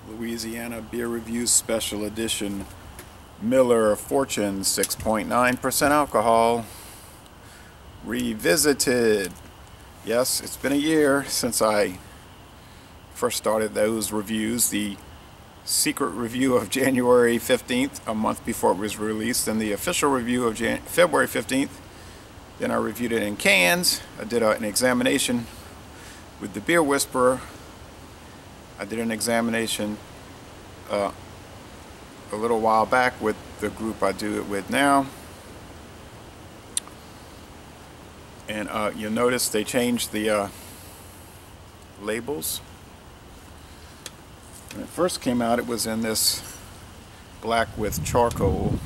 Louisiana Beer Review Special Edition Miller Fortune 6.9% alcohol revisited. Yes, it's been a year since I first started those reviews. The secret review of January 15th, a month before it was released, and the official review of February 15th. Then I reviewed it in cans. I did an examination with the Beer Whisperer. I did an examination a little while back with the group I do it with now. And you'll notice they changed the labels. When it first came out, it was in this black with charcoal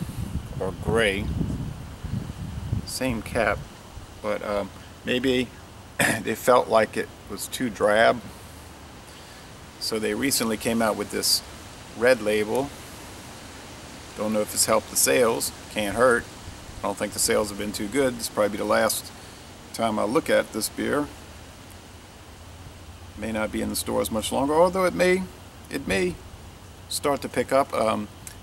or gray. Same cap, but maybe they felt like it was too drab. So they recently came out with this red label. Don't know if it's helped the sales. Can't hurt. I don't think the sales have been too good. It's probably the last time I look at this beer. May not be in the stores much longer, although it may start to pick up.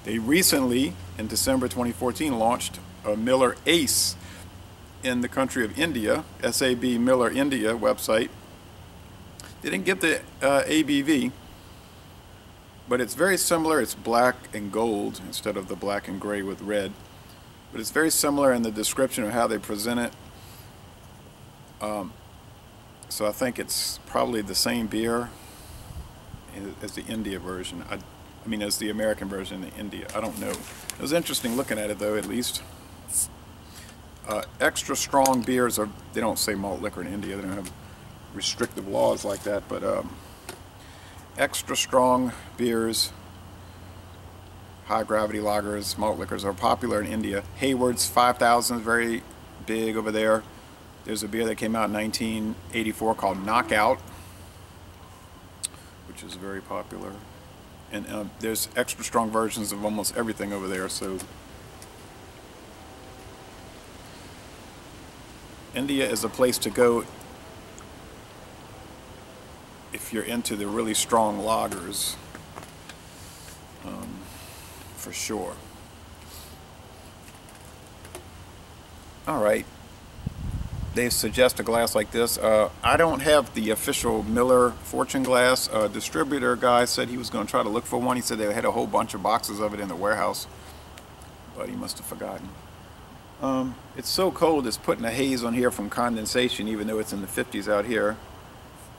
They recently, in December 2014, launched a Miller Ace in the country of India, SAB-Miller India website. They didn't get the ABV, but it's very similar. It's black and gold instead of the black and gray with red. But it's very similar in the description of how they present it. So I think it's probably the same beer as the India version. I mean, as the American version in India. I don't know. It was interesting looking at it, though, at least. Extra strong beers are, they don't say malt liquor in India. They don't have restrictive laws like that, but extra strong beers, high gravity lagers, malt liquors are popular in India. Hayward's 5000 is very big over there. There's a beer that came out in 1984 called Knockout, which is very popular. And there's extra strong versions of almost everything over there. So India is a place to go if you're into the really strong lagers, for sure. All right. They suggest a glass like this. I don't have the official Miller Fortune glass. Distributor guy said he was going to try to look for one. He said they had a whole bunch of boxes of it in the warehouse, but he must have forgotten. It's so cold it's putting a haze on here from condensation, even though it's in the 50s out here,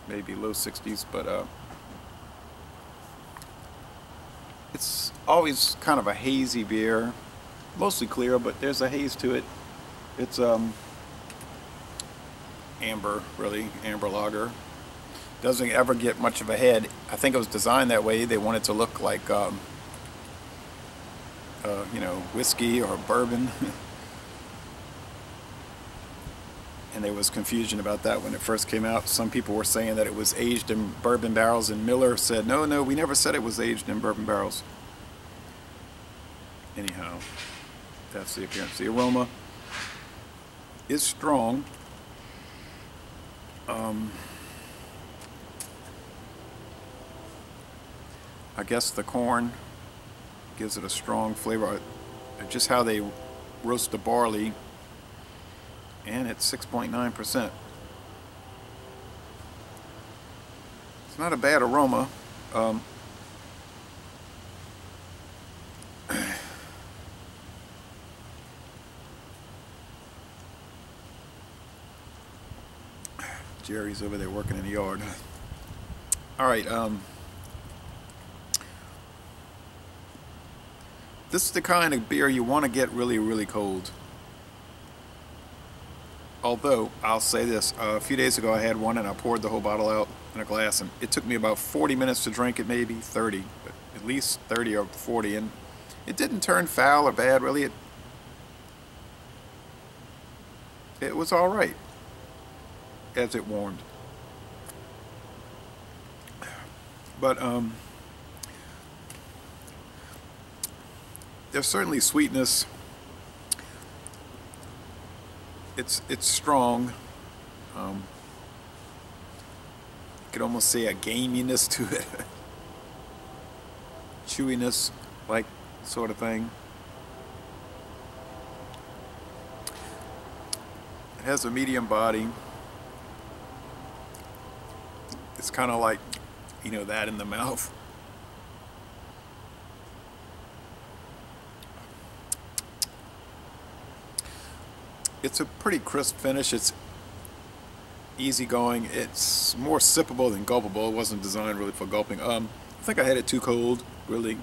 maybe low 60s, but it's always kind of a hazy beer, mostly clear, but there's a haze to it. It's amber, really, amber lager. Doesn't ever get much of a head. I think it was designed that way. They wanted to look like you know, whiskey or bourbon. And there was confusion about that when it first came out. Some people were saying that it was aged in bourbon barrels, and Miller said, no, we never said it was aged in bourbon barrels. Anyhow, that's the appearance. The aroma is strong. I guess the corn gives it a strong flavor. Just how they roast the barley, and it's 6.9%. It's not a bad aroma. Jerry's over there working in the yard. All right, this is the kind of beer you want to get really, really cold. Although, I'll say this, a few days ago I had one and I poured the whole bottle out in a glass, and it took me about 40 minutes to drink it, maybe 30, but at least 30 or 40, and it didn't turn foul or bad, really. It was all right as it warmed. But there's certainly sweetness. It's strong. You could almost say a gaminess to it. chewiness, like sort of thing. It has a medium body. It's kind of like, you know, that in the mouth. It's a pretty crisp finish. It's easygoing. It's more sippable than gulpable. It wasn't designed really for gulping. I think I had it too cold. Really,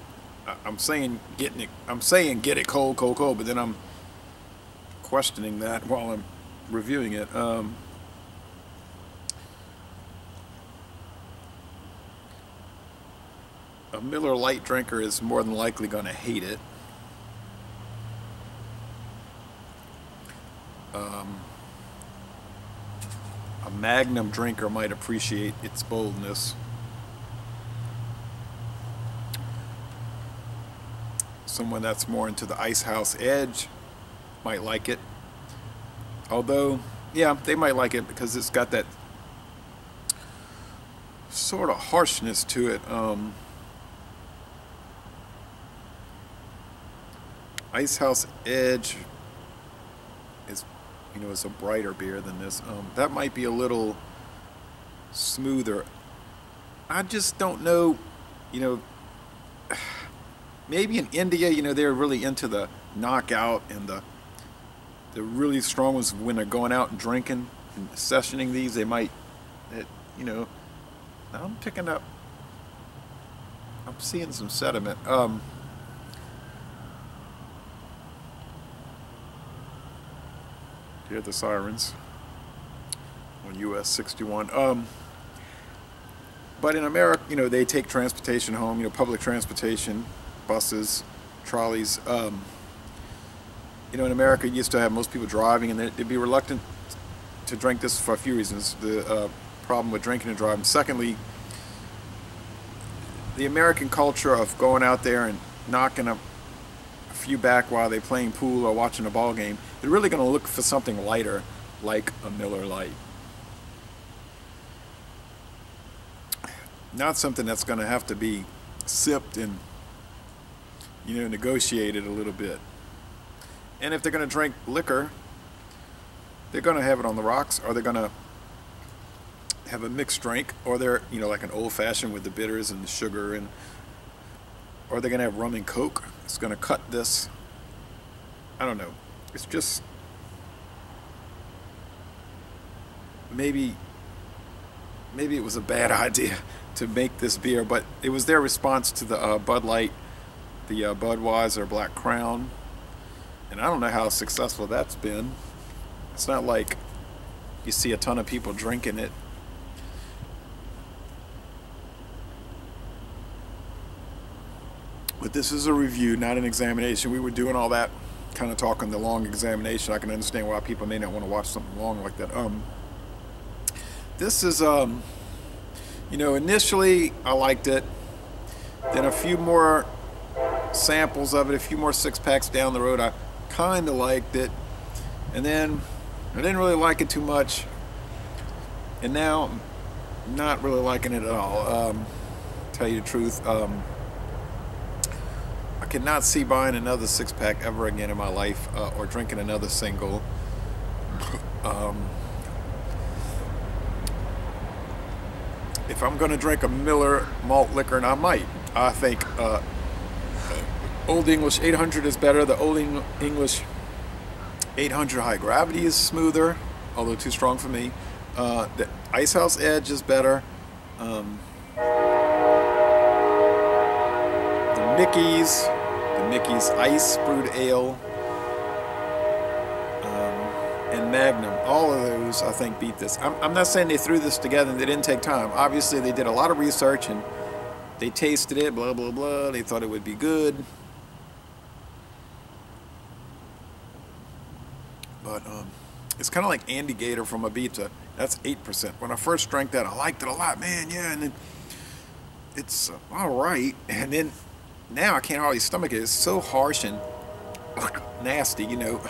I'm saying get it cold, but then I'm questioning that while I'm reviewing it. A Miller Lite drinker is more than likely going to hate it. A Magnum drinker might appreciate its boldness. Someone that's more into the Ice House Edge might like it. Although, yeah, they might like it because it's got that sort of harshness to it. Ice House Edge is, you know, it's a brighter beer than this. That might be a little smoother. I just don't know, you know, maybe in India, you know, they're really into the knockout and the really strong ones. When they're going out and drinking and sessioning these, they might, you know, I'm seeing some sediment. Hear the sirens on US 61. But in America, you know, they take transportation home, you know, public transportation, buses, trolleys. You know, in America, you used to have most people driving, and they'd be reluctant to drink this for a few reasons. The problem with drinking and driving. Secondly, the American culture of going out there and knocking a few back while they're playing pool or watching a ball game, they're really going to look for something lighter, like a Miller Lite. Not something that's going to have to be sipped and, you know, negotiated a little bit. And if they're going to drink liquor, they're going to have it on the rocks, or they're going to have a mixed drink, or they're, you know, like an old-fashioned with the bitters and the sugar, and or they're going to have rum and coke. It's going to cut this. I don't know. It's just maybe it was a bad idea to make this beer, but it was their response to the Bud Light, the Budweiser Black Crown, and I don't know how successful that's been. It's not like you see a ton of people drinking it. But this is a review, not an examination. We were doing all that kind of talking the long examination. I can understand why people may not want to watch something long like that. This is, you know, initially I liked it. Then a few more samples of it, a few more six-packs down the road, I kind of liked it. And then I didn't really like it too much. And now I'm not really liking it at all. Tell you the truth. I cannot see buying another six-pack ever again in my life, or drinking another single. If I'm going to drink a Miller malt liquor, and I might, I think Old English 800 is better. The Old English 800 High Gravity is smoother, although too strong for me. The Ice House Edge is better. The Mickey's Ice Brewed Ale, and Magnum, all of those I think beat this. I'm not saying they threw this together and they didn't take time. Obviously they did a lot of research and they tasted it, blah blah blah, they thought it would be good. But it's kind of like Andy Gator from Ibiza. That's 8%. When I first drank that, I liked it a lot, man, yeah, and then it's alright, and then now I can't hardly stomach it. It's so harsh and nasty, you know.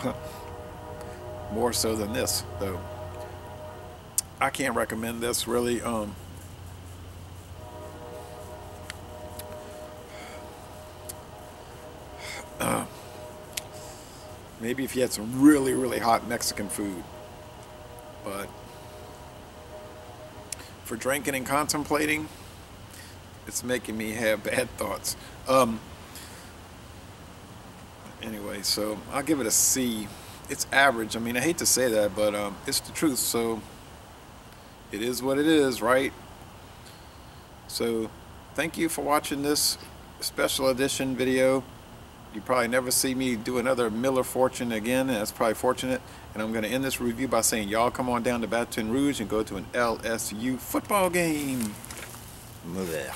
More so than this, though. I can't recommend this, really. Maybe if you had some really, really hot Mexican food. But for drinking and contemplating, it's making me have bad thoughts. Anyway, so I'll give it a C. It's average. I mean, I hate to say that, but it's the truth. So it is what it is, right? So thank you for watching this special edition video. You probably never see me do another Miller Fortune again, and that's probably fortunate. And I'm going to end this review by saying, y'all come on down to Baton Rouge and go to an LSU football game. Move there.